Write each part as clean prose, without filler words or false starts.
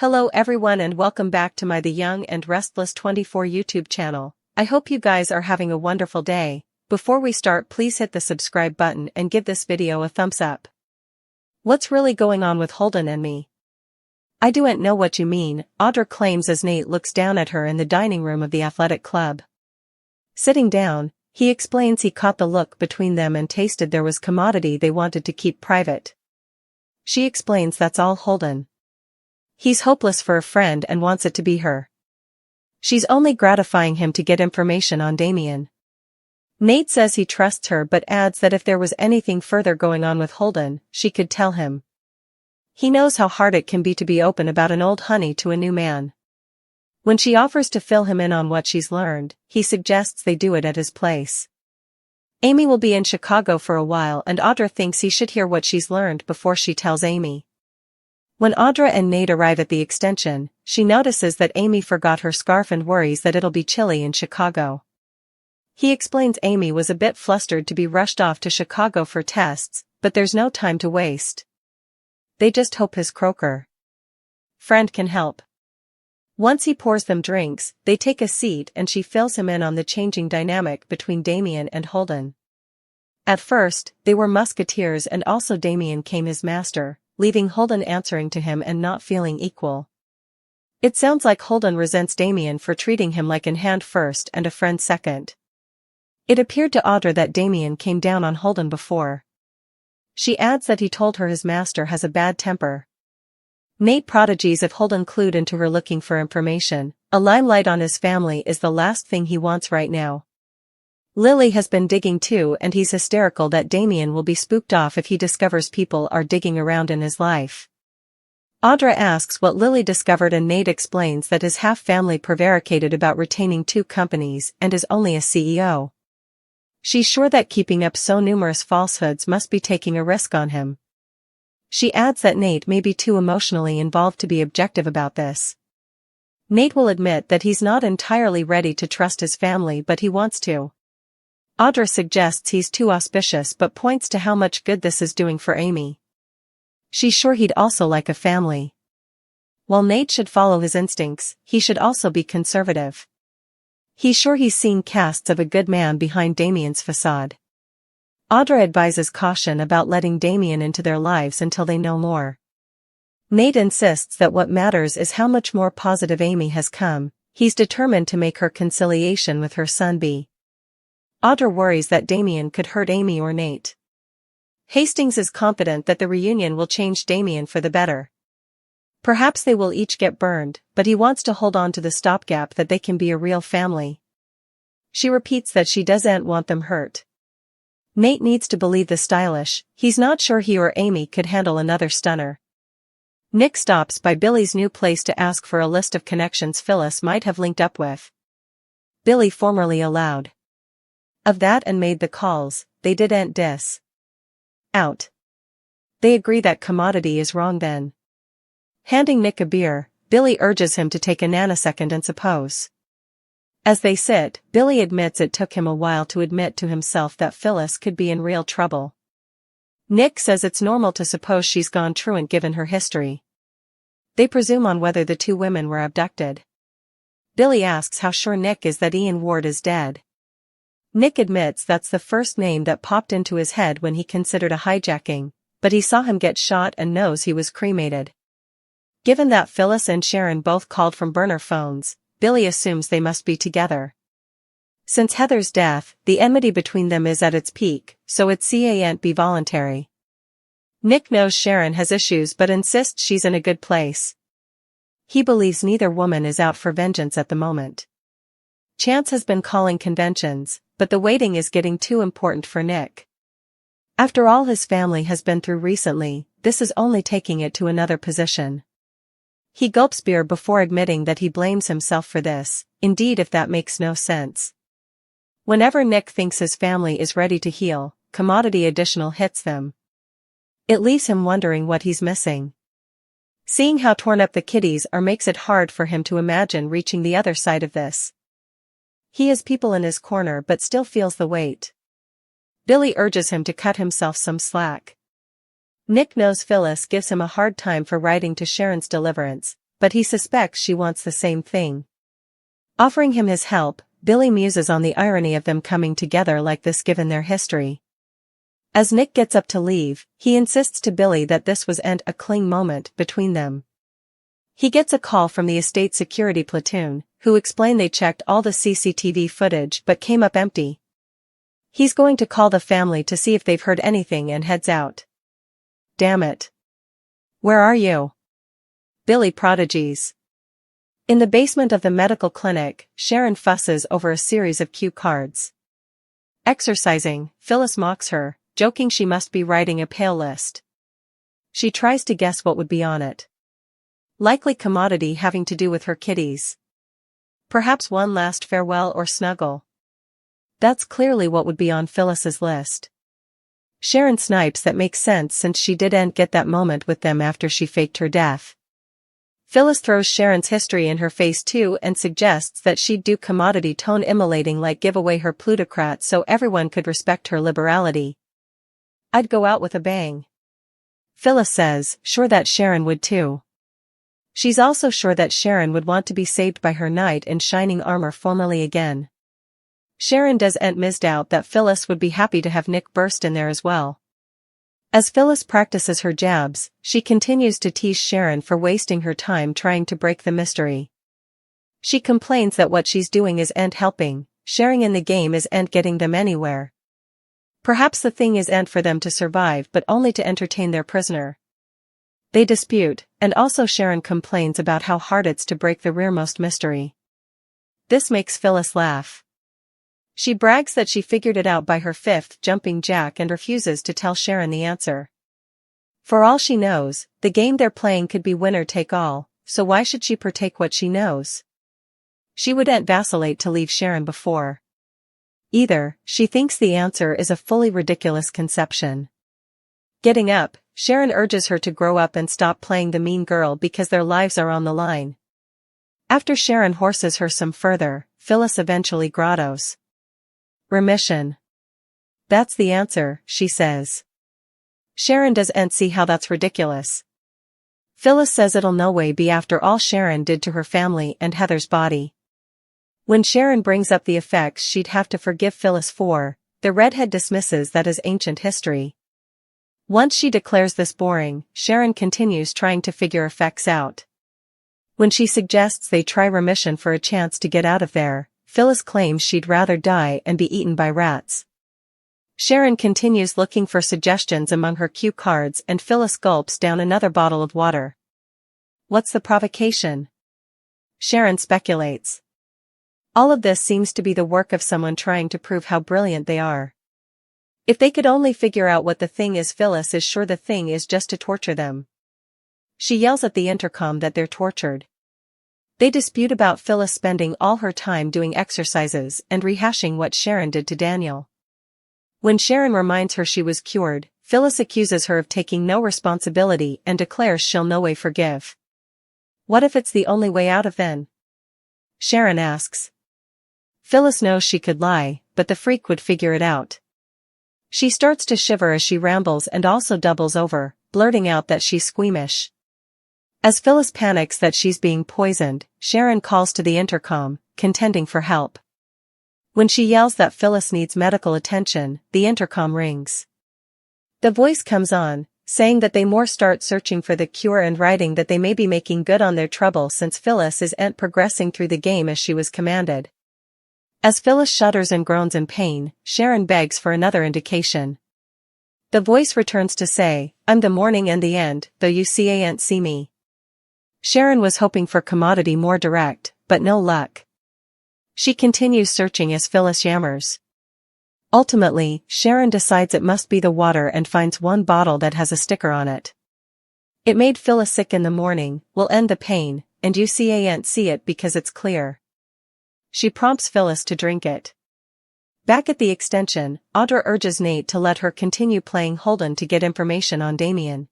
Hello everyone and welcome back to my The Young and Restless 24 YouTube channel. I hope you guys are having a wonderful day. Before we start, please hit the subscribe button and give this video a thumbs up. What's really going on with Holden and me? I don't know what you mean, Audra claims as Nate looks down at her in the dining room of the athletic club. Sitting down, he explains he caught the look between them and tasted there was commodity they wanted to keep private. She explains that's all Holden. He's hopeless for a friend and wants it to be her. She's only gratifying him to get information on Damien. Nate says he trusts her but adds that if there was anything further going on with Holden, she could tell him. He knows how hard it can be to be open about an old honey to a new man. When she offers to fill him in on what she's learned, he suggests they do it at his place. Amy will be in Chicago for a while and Audra thinks he should hear what she's learned before she tells Amy. When Audra and Nate arrive at the extension, she notices that Amy forgot her scarf and worries that it'll be chilly in Chicago. He explains Amy was a bit flustered to be rushed off to Chicago for tests, but there's no time to waste. They just hope his croaker friend can help. Once he pours them drinks, they take a seat and she fills him in on the changing dynamic between Damien and Holden. At first, they were musketeers and also Damien came his master, leaving Holden answering to him and not feeling equal. It sounds like Holden resents Damien for treating him like an hand first and a friend second. It appeared to Audra that Damien came down on Holden before. She adds that he told her his master has a bad temper. Nate prodigies if Holden clued into her looking for information. A limelight on his family is the last thing he wants right now. Lily has been digging too and he's hysterical that Damien will be spooked off if he discovers people are digging around in his life. Audra asks what Lily discovered and Nate explains that his half-family prevaricated about retaining 2 companies and is only a CEO. She's sure that keeping up so numerous falsehoods must be taking a risk on him. She adds that Nate may be too emotionally involved to be objective about this. Nate will admit that he's not entirely ready to trust his family but he wants to. Audra suggests he's too auspicious but points to how much good this is doing for Amy. She's sure he'd also like a family. While Nate should follow his instincts, he should also be conservative. He's sure he's seen casts of a good man behind Damien's facade. Audra advises caution about letting Damien into their lives until they know more. Nate insists that what matters is how much more positive Amy has come. He's determined to make her conciliation with her son be. Audra worries that Damien could hurt Amy or Nate. Hastings is confident that the reunion will change Damien for the better. Perhaps they will each get burned, but he wants to hold on to the stopgap that they can be a real family. She repeats that she doesn't want them hurt. Nate needs to believe the stylish, he's not sure he or Amy could handle another stunner. Nick stops by Billy's new place to ask for a list of connections Phyllis might have linked up with. Billy formerly allowed of that and made the calls. They didn't diss out. They agree that commodity is wrong then. Handing Nick a beer, Billy urges him to take a nanosecond and suppose. As they sit, Billy admits it took him a while to admit to himself that Phyllis could be in real trouble. Nick says it's normal to suppose she's gone truant given her history. They presume on whether the 2 women were abducted. Billy asks how sure Nick is that Ian Ward is dead. Nick admits that's the first name that popped into his head when he considered a hijacking, but he saw him get shot and knows he was cremated. Given that Phyllis and Sharon both called from burner phones, Billy assumes they must be together. Since Heather's death, the enmity between them is at its peak, so it can't be voluntary. Nick knows Sharon has issues but insists she's in a good place. He believes neither woman is out for vengeance at the moment. Chance has been calling conventions, but the waiting is getting too important for Nick. After all his family has been through recently, this is only taking it to another position. He gulps beer before admitting that he blames himself for this, indeed if that makes no sense. Whenever Nick thinks his family is ready to heal, commodity additional hits them. It leaves him wondering what he's missing. Seeing how torn up the kiddies are makes it hard for him to imagine reaching the other side of this. He has people in his corner but still feels the weight. Billy urges him to cut himself some slack. Nick knows Phyllis gives him a hard time for writing to Sharon's deliverance, but he suspects she wants the same thing. Offering him his help, Billy muses on the irony of them coming together like this given their history. As Nick gets up to leave, he insists to Billy that this was a cling moment between them. He gets a call from the estate security platoon, who explain they checked all the CCTV footage but came up empty. He's going to call the family to see if they've heard anything and heads out. Damn it. Where are you? Billy prodigies. In the basement of the medical clinic, Sharon fusses over a series of cue cards. Exercising, Phyllis mocks her, joking she must be writing a pale list. She tries to guess what would be on it. Likely commodity having to do with her kitties. Perhaps one last farewell or snuggle. That's clearly what would be on Phyllis's list. Sharon snipes that makes sense since she didn't get that moment with them after she faked her death. Phyllis throws Sharon's history in her face too and suggests that she'd do commodity tone immolating like give away her plutocrat so everyone could respect her liberality. I'd go out with a bang. Phyllis says, sure that Sharon would too. She's also sure that Sharon would want to be saved by her knight in shining armor formally again. Sharon doesn't misdoubt that Phyllis would be happy to have Nick burst in there as well. As Phyllis practices her jabs, she continues to tease Sharon for wasting her time trying to break the mystery. She complains that what she's doing isn't helping, sharing in the game isn't getting them anywhere. Perhaps the thing isn't for them to survive but only to entertain their prisoner. They dispute, and also Sharon complains about how hard it's to break the rearmost mystery. This makes Phyllis laugh. She brags that she figured it out by her fifth jumping jack and refuses to tell Sharon the answer. For all she knows, the game they're playing could be winner take all, so why should she partake what she knows? She wouldn't vacillate to leave Sharon before. Either, she thinks the answer is a fully ridiculous conception. Getting up, Sharon urges her to grow up and stop playing the mean girl because their lives are on the line. After Sharon horses her some further, Phyllis eventually grottos. Remission. That's the answer, she says. Sharon doesn't see how that's ridiculous. Phyllis says it'll no way be after all Sharon did to her family and Heather's body. When Sharon brings up the effects she'd have to forgive Phyllis for, the redhead dismisses that as ancient history. Once she declares this boring, Sharon continues trying to figure effects out. When she suggests they try remission for a chance to get out of there, Phyllis claims she'd rather die and be eaten by rats. Sharon continues looking for suggestions among her cue cards and Phyllis gulps down another bottle of water. What's the provocation? Sharon speculates. All of this seems to be the work of someone trying to prove how brilliant they are. If they could only figure out what the thing is, Phyllis is sure the thing is just to torture them. She yells at the intercom that they're tortured. They dispute about Phyllis spending all her time doing exercises and rehashing what Sharon did to Daniel. When Sharon reminds her she was cured, Phyllis accuses her of taking no responsibility and declares she'll no way forgive. What if it's the only way out of then? Sharon asks. Phyllis knows she could lie, but the freak would figure it out. She starts to shiver as she rambles and also doubles over, blurting out that she's squeamish. As Phyllis panics that she's being poisoned, Sharon calls to the intercom, contending for help. When she yells that Phyllis needs medical attention, the intercom rings. The voice comes on, saying that they more start searching for the cure and writing that they may be making good on their trouble since Phyllis isn't progressing through the game as she was commanded. As Phyllis shudders and groans in pain, Sharon begs for another indication. The voice returns to say, I'm the morning and the end, though you ain't see me. Sharon was hoping for commodity more direct, but no luck. She continues searching as Phyllis yammers. Ultimately, Sharon decides it must be the water and finds one bottle that has a sticker on it. It made Phyllis sick in the morning, will end the pain, and you ain't see it because it's clear. She prompts Phyllis to drink it. Back at the extension, Audra urges Nate to let her continue playing Holden to get information on Damien.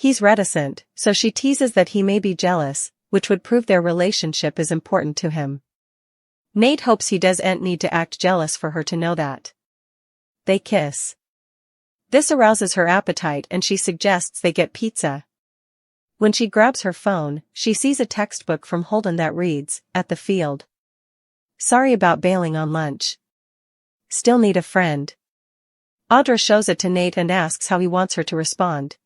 He's reticent, so she teases that he may be jealous, which would prove their relationship is important to him. Nate hopes he doesn't need to act jealous for her to know that. They kiss. This arouses her appetite and she suggests they get pizza. When she grabs her phone, she sees a textbook from Holden that reads, "At the field. Sorry about bailing on lunch. Still need a friend." Audra shows it to Nate and asks how he wants her to respond.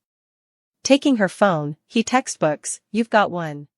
Taking her phone, he textbooks, "You've got one."